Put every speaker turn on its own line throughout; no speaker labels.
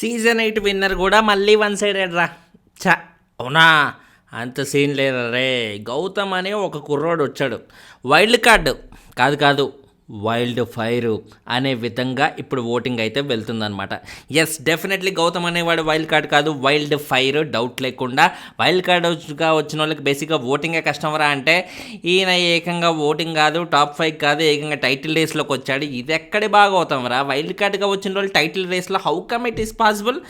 Season 8 winner కూడా మళ్ళీ one sided రా. చ అవునా, అంత సీన్ లేదు రే. గౌతమ్ అనే ఒక కుర్రోడు వచ్చాడు, వైల్డ్ కార్డు కాదు కాదు వైల్డ్ ఫైర్ అనే విధంగా ఇప్పుడు ఓటింగ్ అయితే వెళ్తుందనమాట. ఎస్, డెఫినెట్లీ గౌతమ్ అనేవాడు వైల్డ్ కార్డ్ కాదు, వైల్డ్ ఫైర్, డౌట్ లేకుండా. వైల్డ్ కార్డ్గా వచ్చిన వాళ్ళకి బేసిక్గా ఓటింగే కష్టం రా. అంటే ఈయన ఏకంగా ఓటింగ్ కాదు, టాప్ 5 కాదు, ఏకంగా టైటిల్ రేస్లోకి వచ్చాడు. ఇది ఎక్కడి బాగా అవుతాం రా. వైల్డ్ కార్డ్గా వచ్చిన వాళ్ళు టైటిల్ రేస్లో how come it is possible?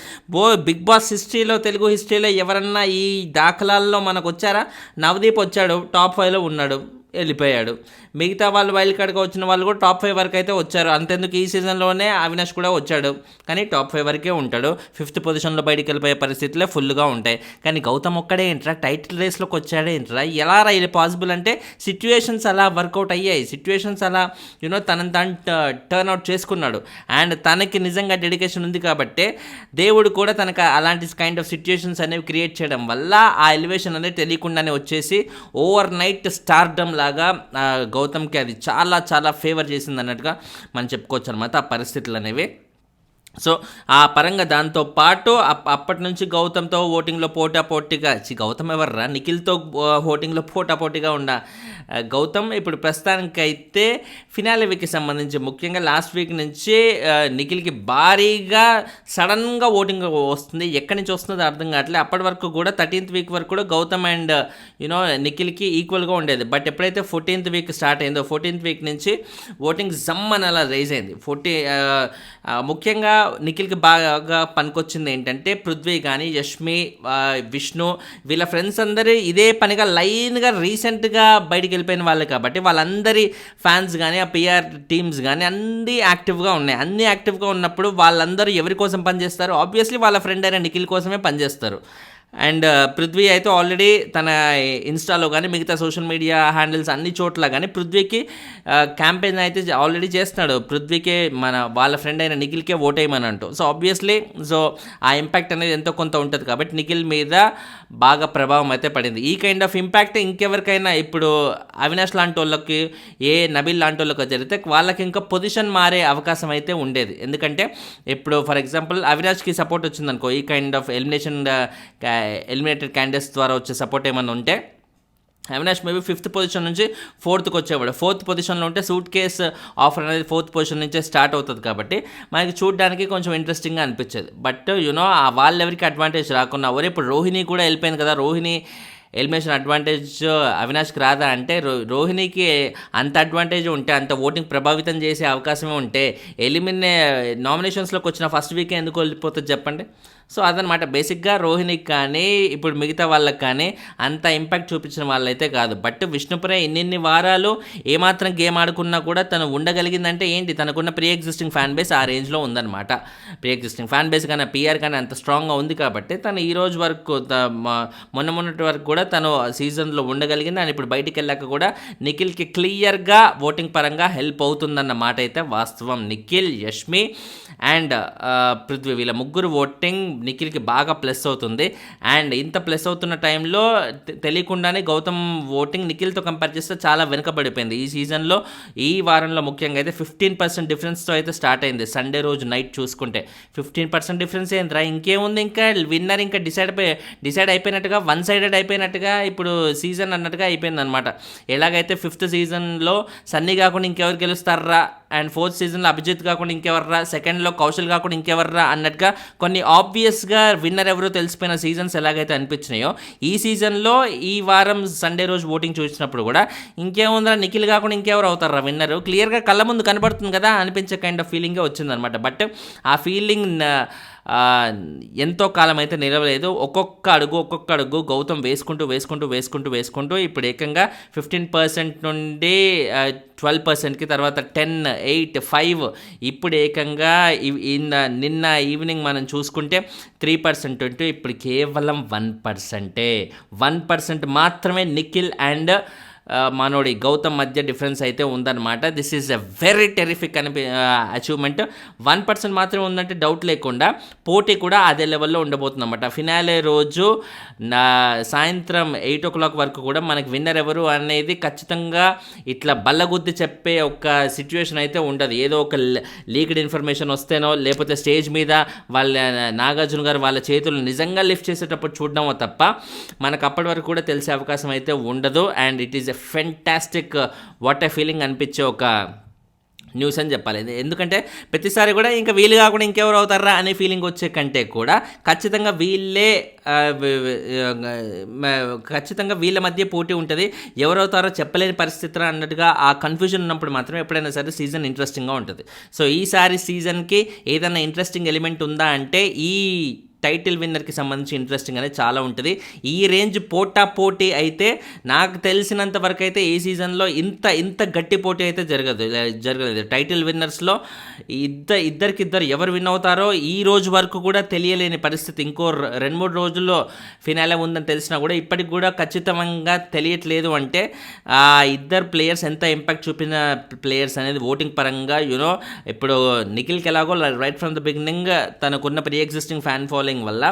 Big boss హిస్టరీలో, తెలుగు హిస్టరీలో ఎవరన్నా ఈ దాఖలాల్లో మనకు వచ్చారా? నవదీప్ వచ్చాడు, టాప్ 5లో ఉన్నాడు, వెళ్ళిపోయాడు. మిగతా వాళ్ళు వైల్డ్ కార్డ్గా వచ్చిన వాళ్ళు కూడా టాప్ 5 వరకు అయితే వచ్చారు. అంతెందుకు ఈ సీజన్లోనే అవినాష్ కూడా వచ్చాడు, కానీ టాప్ 5 వరకే ఉంటాడు. 5th పొజిషన్లో బయటికి వెళ్ళిపోయే పరిస్థితులే ఫుల్గా ఉంటాయి. కానీ గౌతమ్ ఒక్కడే ఏంట్రా టైటిల్ రేస్లోకి వచ్చాడే ఏంట్రా? ఎలా రా ఇది పాసిబుల్? అంటే సిచ్యువేషన్స్ అలా వర్కౌట్ అయ్యాయి, సిచ్యువేషన్స్ అలా తనని తాను టర్న్ అవుట్ చేసుకున్నాడు. అండ్ తనకి నిజంగా డెడికేషన్ ఉంది కాబట్టి దేవుడు కూడా తనకు అలాంటి కైండ్ ఆఫ్ సిచ్యువేషన్స్ అనేవి క్రియేట్ చేయడం వల్ల ఆ ఎలివేషన్ అనేది తెలియకుండానే వచ్చేసి ఓవర్ నైట్ స్టార్డమ్ లాగా గౌతమ్కి అది చాలా చాలా ఫేవర్ చేసింది అన్నట్టుగా మనం చెప్పుకోవచ్చు అనమాట ఆ పరిస్థితులు అనేవి. సో ఆ పరంగా దాంతో పాటు అప్పటి నుంచి గౌతమ్తో ఓటింగ్లో పోటాపోటీగా, గౌతమ్ ఎవర్రా, నిఖిల్తో ఓటింగ్లో పోటాపోటీగా గౌతమ్ ఇప్పుడు ప్రస్తుతానికైతే ఫినాలే వీక్కి సంబంధించి ముఖ్యంగా లాస్ట్ వీక్ నుంచి నిఖిల్కి భారీగా సడన్గా ఓటింగ్ వస్తుంది. ఎక్కడి నుంచి వస్తుందో అర్థం కావట్లేదు. అప్పటి వరకు కూడా 13th వీక్ వరకు కూడా గౌతమ్ అండ్ నిఖిల్కి ఈక్వల్గా ఉండేది. బట్ ఎప్పుడైతే 14th వీక్ స్టార్ట్ అయిందో 14th వీక్ నుంచి ఓటింగ్ జమ్మని అలా రైజ్ అయింది. ముఖ్యంగా నిఖిల్కి బాగా పనికొచ్చింది ఏంటంటే పృథ్వీ కానీ, యష్మి, విష్ణు, వీళ్ళ ఫ్రెండ్స్ అందరూ ఇదే పనిగా లైన్గా రీసెంట్గా బయటికి వెళ్ళిపోయిన వాళ్ళు కాబట్టి వాళ్ళందరి ఫ్యాన్స్ కానీ, ఆ పిఆర్ టీమ్స్ కానీ అన్నీ యాక్టివ్గా ఉన్నాయి. అన్నీ యాక్టివ్గా ఉన్నప్పుడు వాళ్ళందరూ ఎవరి కోసం పనిచేస్తారు? ఆబ్వియస్లీ వాళ్ళ ఫ్రెండ్ అయిన నిఖిల్ కోసమే పనిచేస్తారు. అండ్ పృథ్వీ అయితే ఆల్రెడీ తన ఇన్స్టాలో కానీ మిగతా సోషల్ మీడియా హ్యాండిల్స్ అన్ని చోట్ల కానీ పృథ్వీకి క్యాంపెయిన్ అయితే ఆల్రెడీ చేస్తున్నాడు. పృథ్వీకే వాళ్ళ ఫ్రెండ్ అయిన నిఖిల్కే ఓటేయమని అంటూ. సో ఆబ్వియస్లీ ఆ ఇంపాక్ట్ అనేది ఎంతో కొంత ఉంటుంది కాబట్టి నిఖిల్ మీద బాగా ప్రభావం అయితే పడింది. ఈ కైండ్ ఆఫ్ ఇంపాక్ట్ ఇంకెవరికైనా ఇప్పుడు అవినాష్ లాంటి వాళ్ళకి, నబీల్ లాంటి వాళ్ళకి జరిగితే వాళ్ళకి ఇంకా పొజిషన్ మారే అవకాశం అయితే ఉండేది. ఎందుకంటే ఇప్పుడు ఫర్ ఎగ్జాంపుల్ అవినాష్కి సపోర్ట్ వచ్చిందనుకో, ఈ కైండ్ ఆఫ్ ఎలిమినేటెడ్ క్యాండిడేట్స్ ద్వారా వచ్చే సపోర్ట్ ఏమన్నా ఉంటే అవినాష్ మేబీ 5th పొజిషన్ నుంచి 4th వచ్చేవాడు. 4th పొజిషన్లో ఉంటే సూట్ కేస్ ఆఫర్ అనేది 4th పొజిషన్ నుంచే స్టార్ట్ అవుతుంది కాబట్టి మనకి చూడడానికి కొంచెం ఇంట్రెస్టింగ్గా అనిపించేది. బట్ వాళ్ళు ఎవరికి అడ్వాంటేజ్ రాకుండా ఇప్పుడు రోహిణి కూడా వెళ్ళిపోయింది కదా, రోహిణి ఎలిమినేషన్ అడ్వాంటేజ్ అవినాష్కి రాదా అంటే రోహిణికి అంత అడ్వాంటేజ్ ఉంటే, అంత ఓటింగ్ ప్రభావితం చేసే అవకాశమే ఉంటే నామినేషన్స్లోకి వచ్చిన ఫస్ట్ వీకే ఎందుకు వెళ్ళిపోతుంది చెప్పండి? సో అదనమాట బేసిక్గా రోహిణికి కానీ ఇప్పుడు మిగతా వాళ్ళకి కానీ అంత ఇంపాక్ట్ చూపించిన వాళ్ళైతే కాదు. బట్ విష్ణుప్రియ ఇన్ని వారాలు ఏమాత్రం గేమ్ ఆడుకున్నా కూడా తను ఉండగలిగిందంటే ఏంటి, తనకున్న ప్రీ ఎగ్జిస్టింగ్ ఫ్యాన్ బేస్ ఆ రేంజ్లో ఉందన్నమాట. ప్రీ ఎగ్జిస్టింగ్ ఫ్యాన్ బేస్ కానీ పిఆర్ కానీ అంత స్ట్రాంగ్గా ఉంది కాబట్టి తను ఈ రోజు వరకు మొన్నటి వరకు కూడా తను సీజన్లో ఉండగలిగింది. అండ్ ఇప్పుడు బయటికి వెళ్ళాక కూడా నిఖిల్కి క్లియర్గా ఓటింగ్ పరంగా హెల్ప్ అవుతుందన్న మాట అయితే వాస్తవం. నిఖిల్, యష్మి అండ్ పృథ్వీ వీళ్ళ ముగ్గురు ఓటింగ్ నిఖిల్కి బాగా ప్లస్ అవుతుంది. అండ్ ఇంత ప్లస్ అవుతున్న టైంలో తెలియకుండానే గౌతమ్ ఓటింగ్ నిఖిల్తో కంపేర్ చేస్తే చాలా వెనుకబడిపోయింది. ఈ సీజన్లో ఈ వారంలో ముఖ్యంగా అయితే 15% డిఫరెన్స్తో అయితే స్టార్ట్ అయింది. సండే రోజు నైట్ చూసుకుంటే 15% డిఫరెన్స్ ఏంద్రా, ఇంకేముంది, ఇంకా విన్నర్ ఇంకా డిసైడ్ అయిపోయినట్టుగా, వన్ సైడెడ్ అయిపోయినట్టుగా ఇప్పుడు సీజన్ అన్నట్టుగా అయిపోయింది అనమాట. ఎలాగైతే 5th సీజన్లో సన్నీ కాకుండా ఇంకెవరు గెలుస్తారా, అండ్ 4th సీజన్లో అభిజిత్ కాకుండా ఇంకెవర్రా, సెకండ్లో కౌశల్ కాకుండా ఇంకెవర్రా అన్నట్టుగా కొన్ని ఆబ్వియస్గా విన్నర్ ఎవరో తెలిసిపోయిన సీజన్స్ ఎలాగైతే అనిపించినాయో ఈ సీజన్లో ఈ వారం సండే రోజు ఓటింగ్ చూసినప్పుడు కూడా ఇంకేముందా, నిఖిల్ కాకుండా ఇంకెవరు అవుతారా విన్నరు, క్లియర్గా కళ్ళ ముందు కనబడుతుంది కదా అనిపించే కైండ్ ఆఫ్ ఫీలింగే వచ్చిందనమాట. బట్ ఆ ఫీలింగ్ ఎంతో కాలం అయితే నిలవలేదు. ఒక్కొక్క అడుగు గౌతమ్ వేసుకుంటూ ఇప్పుడు ఏకంగా 15% నుండి 12%కి, తర్వాత 10, 8, 5, ఇప్పుడు ఏకంగా నిన్న ఈవినింగ్ మనం చూసుకుంటే 3% ఉంటూ ఇప్పుడు కేవలం 1% మాత్రమే నిఖిల్ అండ్ మనోడి గౌతమ్ మధ్య డిఫరెన్స్ అయితే ఉందన్నమాట. This is a very terrific achievement. 1% మాత్రమే ఉందంటే డౌట్ లేకుండా పోటీ కూడా అదే లెవెల్లో ఉండబోతుంది అనమాట. ఫినాలే రోజు సాయంత్రం 8 o'clock వరకు కూడా మనకి విన్నర్ ఎవరు అనేది ఖచ్చితంగా ఇట్లా బల్లగుద్ది చెప్పే ఒక సిచ్యువేషన్ అయితే ఉండదు. ఏదో ఒక లీక్డ్ ఇన్ఫర్మేషన్ వస్తేనో లేకపోతే స్టేజ్ మీద వాళ్ళ నాగార్జున గారు వాళ్ళ చేతులు నిజంగా లిఫ్ట్ చేసేటప్పుడు చూడడమో తప్ప మనకు అప్పటి వరకు కూడా తెలిసే అవకాశం అయితే ఉండదు. And it is a fantastic what a feeling అనిపించే ఒక న్యూస్ అని చెప్పాలి. ఎందుకంటే ప్రతిసారి కూడా ఇంకా వీళ్ళు కాకుండా ఇంకెవరు అవుతారా అనే ఫీలింగ్ వచ్చే కంటే కూడా ఖచ్చితంగా వీళ్ళ మధ్య పోటీ ఉంటుంది. ఎవరవుతారో చెప్పలేని పరిస్థితి అన్నట్టుగా ఆ కన్ఫ్యూజన్ ఉన్నప్పుడు మాత్రమే ఎప్పుడైనా సరే సీజన్ ఇంట్రెస్టింగ్గా ఉంటుంది. సో ఈసారి సీజన్కి ఏదైనా ఇంట్రెస్టింగ్ ఎలిమెంట్ ఉందా అంటే ఈ టైటిల్ విన్నర్కి సంబంధించి ఇంట్రెస్టింగ్ అనేది చాలా ఉంటుంది. ఈ రేంజ్ పోటీ అయితే నాకు తెలిసినంత వరకు అయితే ఈ సీజన్లో ఇంత గట్టి పోటీ అయితే జరగలేదు. టైటిల్ విన్నర్స్లో ఇద్దరికిద్దరు ఎవరు విన్ అవుతారో ఈ రోజు వరకు కూడా తెలియలేని పరిస్థితి. ఇంకో 2-3 రోజుల్లో ఫినాలే ఉందని తెలిసినా కూడా ఇప్పటికి కూడా ఖచ్చితంగా తెలియట్లేదు. అంటే ఆ ఇద్దరు ప్లేయర్స్ ఎంత ఇంపాక్ట్ చూపిన ప్లేయర్స్ అనేది ఓటింగ్ పరంగా ఇప్పుడు నిఖిల్కి ఎలాగో రైట్ ఫ్రమ్ ద బిగినింగ్ తనకున్న ప్రీ ఎగ్జిస్టింగ్ ఫ్యాన్ ఫాలోయింగ్ వల్ల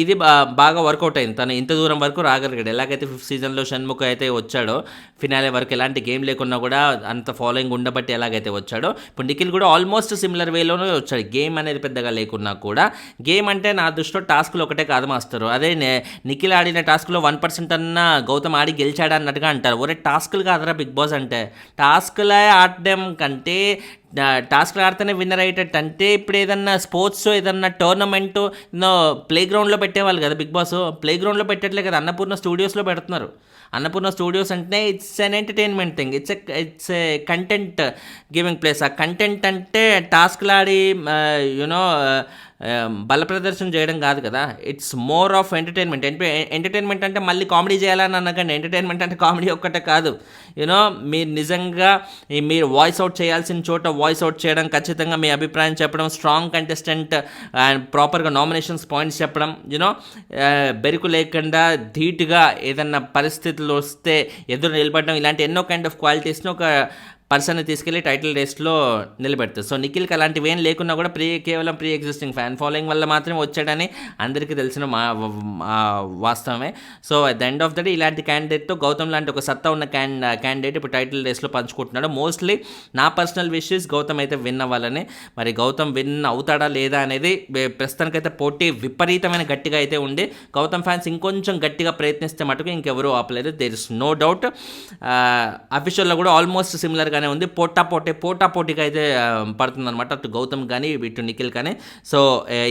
ఇది బాగా వర్కౌట్ అయింది. తను ఇంత దూరం వరకు రాగలిగాడు. ఎలాగైతే 5th సీజన్లో షణ్ముఖ అయితే వచ్చాడో ఫినాలే వరకు ఎలాంటి గేమ్ లేకున్నా కూడా అంత ఫాలోయింగ్ ఉండబట్టి ఎలాగైతే వచ్చాడో ఇప్పుడు నిఖిల్ కూడా ఆల్మోస్ట్ సిమిలర్ వేలోనే వచ్చాడు. గేమ్ అనేది పెద్దగా లేకున్నా కూడా గేమ్ అంటే నా దృష్టిలో టాస్క్లు ఒకటే కాదు మాస్టరు. అదే నిఖిల్ ఆడిన టాస్క్లో 1% అన్న గౌతమ్ ఆడి గెలిచాడు అన్నట్టుగా అంటారు. ఒరే టాస్క్లు కాదురా బిగ్ బాస్ అంటే. టాస్క్లే ఆడడం కంటే టాస్క్లు ఆడితేనే విన్నర్ అయ్యేటట్టు. అంటే ఇప్పుడు ఏదన్నా స్పోర్ట్స్ ఏదన్నా టోర్నమెంటు ప్లే గ్రౌండ్లో పెట్టేవాళ్ళు కదా బిగ్ బాస్. ప్లే గ్రౌండ్లో పెట్టట్లే కదా, అన్నపూర్ణ స్టూడియోస్లో పెడుతున్నారు. అన్నపూర్ణ స్టూడియోస్ అంటే it's an entertainment thing. It's a content giving place. ఆ కంటెంట్ అంటే టాస్క్లు ఆడి బల ప్రదర్శన చేయడం కాదు కదా. It's more of entertainment. Entertainment అంటే మళ్ళీ కామెడీ చేయాలని అనకండి. ఎంటర్టైన్మెంట్ అంటే కామెడీ ఒక్కటే కాదు. మీరు నిజంగా మీరు వాయిస్ అవుట్ చేయాల్సిన చోట వాయిస్ అవుట్ చేయడం, ఖచ్చితంగా మీ అభిప్రాయం చెప్పడం, స్ట్రాంగ్ కంటెస్టెంట్ అండ్ ప్రాపర్గా నామినేషన్స్ పాయింట్స్ చెప్పడం, బెరుకు లేకుండా ధీటుగా ఏదన్నా పరిస్థితులు వస్తే ఎదురు నిలబడడం, ఇలాంటి ఎన్నో కైండ్ ఆఫ్ క్వాలిటీస్ని ఒక పర్సన్ని తీసుకెళ్ళి టైటిల్ రేస్లో నిలబెడుతుంది. సో నిఖిల్కి అలాంటివి ఏం లేకున్నా కూడా కేవలం ప్రీ ఎగ్జిస్టింగ్ ఫ్యాన్ ఫాలోయింగ్ వల్ల మాత్రమే వచ్చాడని అందరికీ తెలిసిన వాస్తవమే. So at the end of the day ఇలాంటి క్యాండిడేట్తో గౌతమ్ లాంటి ఒక సత్తా ఉన్న క్యాండిడేట్ ఇప్పుడు టైటిల్ రేస్లో పంచుకుంటున్నాడు. మోస్ట్లీ నా పర్సనల్ విషెస్ గౌతమ్ అయితే విన్ అవ్వాలని. మరి గౌతమ్ విన్ అవుతాడా లేదా అనేది ప్రస్తుతానికైతే పోటీ విపరీతమైన గట్టిగా అయితే ఉంది. గౌతమ్ ఫ్యాన్స్ ఇంకొంచెం గట్టిగా ప్రయత్నిస్తే మటుకు ఇంకెవరూ ఆపలేదు. There is no doubt. అఫీషియల్లో కూడా ఆల్మోస్ట్ సిమిలర్గా ఉంది. పోటాపోటీగా అయితే పడుతుందన్నమాట అటు గౌతమ్ కానీ ఇటు నిఖిల్ కానీ. సో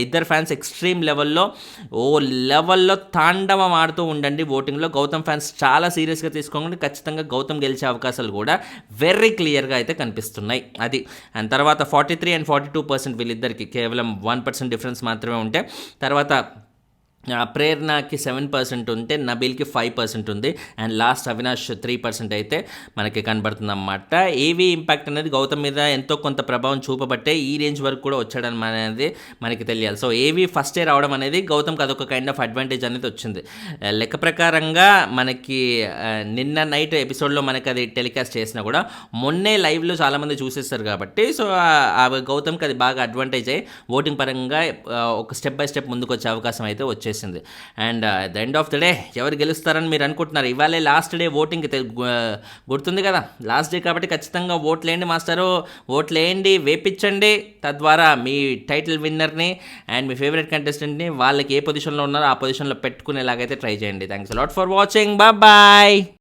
ఇద్దరు ఫ్యాన్స్ ఎక్స్ట్రీమ్ లెవెల్లో తాండవం ఆడుతూ ఉండండి ఓటింగ్లో. గౌతమ్ ఫ్యాన్స్ చాలా సీరియస్గా తీసుకోండి. ఖచ్చితంగా గౌతమ్ గెలిచే అవకాశాలు కూడా వెరీ క్లియర్గా అయితే కనిపిస్తున్నాయి. అది అండ్ తర్వాత 43 and 42% వీళ్ళిద్దరికి కేవలం 1% డిఫరెన్స్ మాత్రమే ఉంటే, తర్వాత ప్రేరణకి 7% ఉంటే నబీల్కి 5% ఉంది. అండ్ లాస్ట్ అవినాష్ 3% అయితే మనకి కనబడుతుంది అన్నమాట. ఏవి ఇంపాక్ట్ అనేది గౌతమ్ మీద ఎంతో కొంత ప్రభావం చూపబట్టే ఈ రేంజ్ వరకు కూడా వచ్చాడని అనేది మనకి తెలియాలి. సో ఏవి ఫస్టే రావడం అనేది గౌతమ్కి అదొక కైండ్ ఆఫ్ అడ్వాంటేజ్ అనేది వచ్చింది. లెక్క ప్రకారంగా మనకి నిన్న నైట్ ఎపిసోడ్లో మనకి అది టెలికాస్ట్ చేసినా కూడా మొన్నే లైవ్లో చాలామంది చూసేస్తారు కాబట్టి సో గౌతమ్కి అది బాగా అడ్వాంటేజ్ అయ్యి ఓటింగ్ పరంగా ఒక స్టెప్ బై స్టెప్ ముందుకు వచ్చే అవకాశం అయితే వచ్చేసింది. And the end of the day ఎవరు గెలుస్తారని మీరు అనుకుంటున్నారు? ఇవాళే లాస్ట్ డే ఓటింగ్ గుర్తుంది కదా, లాస్ట్ డే కాబట్టి ఖచ్చితంగా ఓట్లేయండి మాస్టరు. ఓట్లేయండి, వేపించండి. తద్వారా మీ టైటిల్ విన్నర్ని అండ్ మీ ఫేవరెట్ కంటెస్టెంట్ని వాళ్ళకి ఏ పొజిషన్లో ఉన్నారో ఆ పొజిషన్లో పెట్టుకునేలాగైతే ట్రై చేయండి. Thanks a lot for watching. Bye.